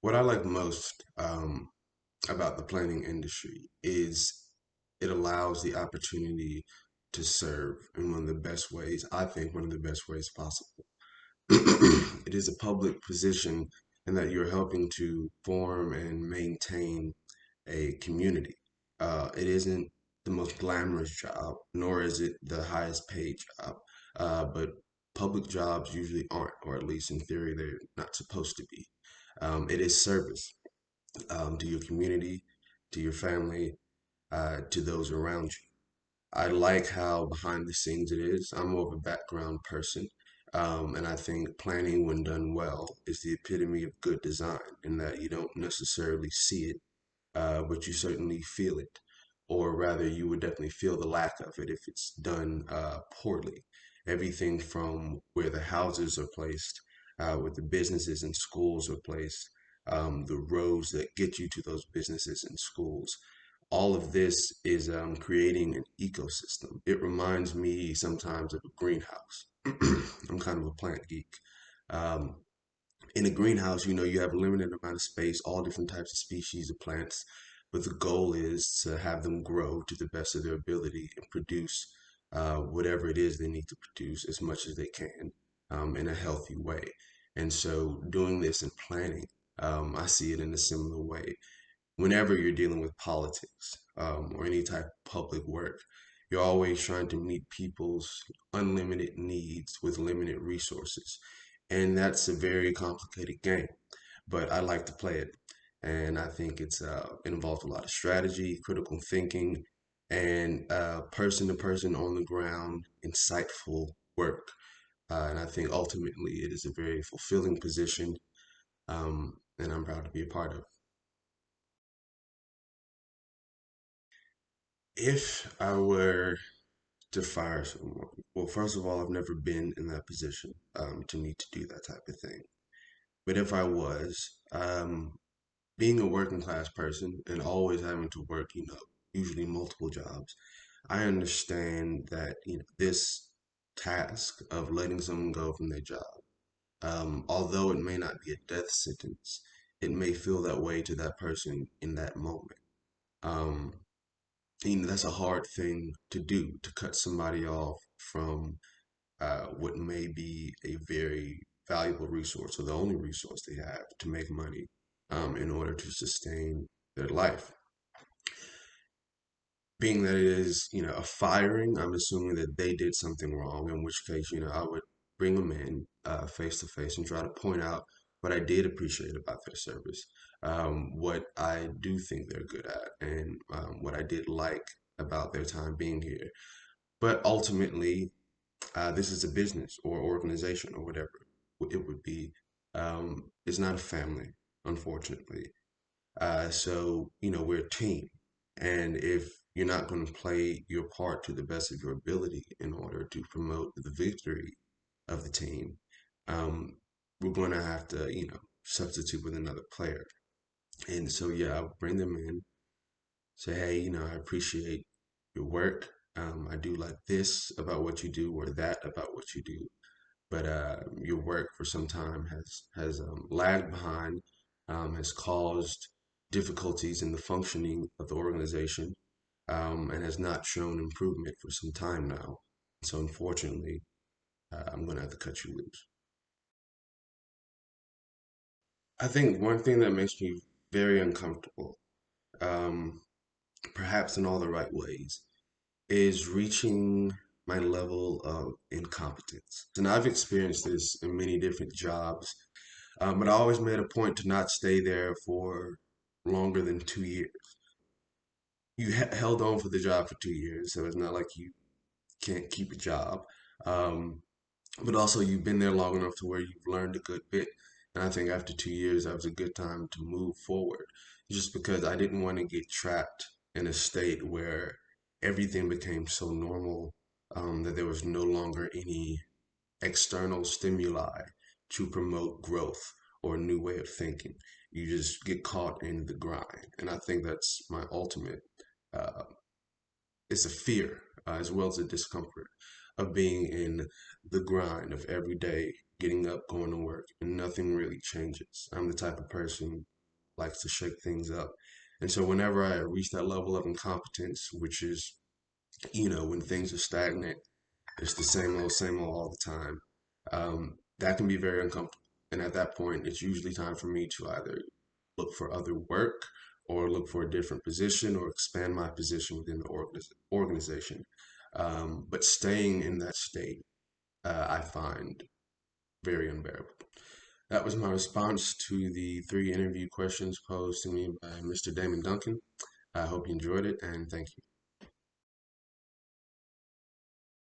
What I like most about the planning industry is it allows the opportunity to serve in one of the best ways, I think, one of the best ways possible. It is a public position in that you're helping to form and maintain a community. It isn't the most glamorous job, nor is it the highest paid job. But public jobs usually aren't, or at least in theory, they're not supposed to be. It is service to your community, to your family, to those around you. I like how behind the scenes it is. I'm more of a background person. And I think planning, when done well, is the epitome of good design in that you don't necessarily see it, but you certainly feel it. Or rather, you would definitely feel the lack of it if it's done poorly. Everything from where the houses are placed, where the businesses and schools are placed, the roads that get you to those businesses and schools, all of this is creating an ecosystem. It reminds me sometimes of a greenhouse. I'm kind of a plant geek. Um, in a greenhouse, you have a limited amount of space, all different types of species of plants, but the goal is to have them grow to the best of their ability and produce whatever it is they need to produce as much as they can in a healthy way. And so, doing this and planning, I see it in a similar way whenever you're dealing with politics or any type of public work, you're always trying to meet people's unlimited needs with limited resources. And that's a very complicated game, but I like to play it. And I think it involves a lot of strategy, critical thinking, and person to person on the ground, insightful work. And I think ultimately it is a very fulfilling position, and I'm proud to be a part of. If I were to fire someone, well, first of all, I've never been in that position to need to do that type of thing. But if I was, being a working class person and always having to work, usually multiple jobs, I understand that, this task of letting someone go from their job, although it may not be a death sentence, it may feel that way to that person in that moment. Um, that's a hard thing to do, to cut somebody off from what may be a very valuable resource or the only resource they have to make money in order to sustain their life. Being that it is, a firing, I'm assuming that they did something wrong, in which case, I would bring them in face to face and try to point out what I did appreciate about their service, what I do think they're good at, and what I did like about their time being here. But ultimately, this is a business or organization or whatever it would be. It's not a family, unfortunately. So, we're a team. And if you're not going to play your part to the best of your ability in order to promote the victory of the team, um, we're going to have to, substitute with another player. And so, yeah, I'll bring them in, say, hey, I appreciate your work. I do like this about what you do or that about what you do, but your work for some time has lagged behind, has caused difficulties in the functioning of the organization, and has not shown improvement for some time now. So unfortunately, I'm going to have to cut you loose. I think one thing that makes me very uncomfortable, um, perhaps in all the right ways, is reaching my level of incompetence. And I've experienced this in many different jobs. But I always made a point to not stay there for longer than 2 years. You held on for the job for 2 years, so it's not like you can't keep a job. Um, but also, you've been there long enough to where you've learned a good bit. And I think after 2 years, that was a good time to move forward, just because I didn't want to get trapped in a state where everything became so normal that there was no longer any external stimuli to promote growth or a new way of thinking. You just get caught in the grind. And I think that's my ultimate, uh, it's a fear as well as a discomfort. of being in the grind of every day, getting up, going to work, and nothing really changes. I'm the type of person who likes to shake things up. And so whenever I reach that level of incompetence, which is, when things are stagnant, it's the same old all the time. That can be very uncomfortable. And at that point, it's usually time for me to either look for other work or look for a different position or expand my position within the organization. But staying in that state, I find very unbearable. That was my response to the three interview questions posed to me by Mr. Damon Duncan. I hope you enjoyed it and thank you.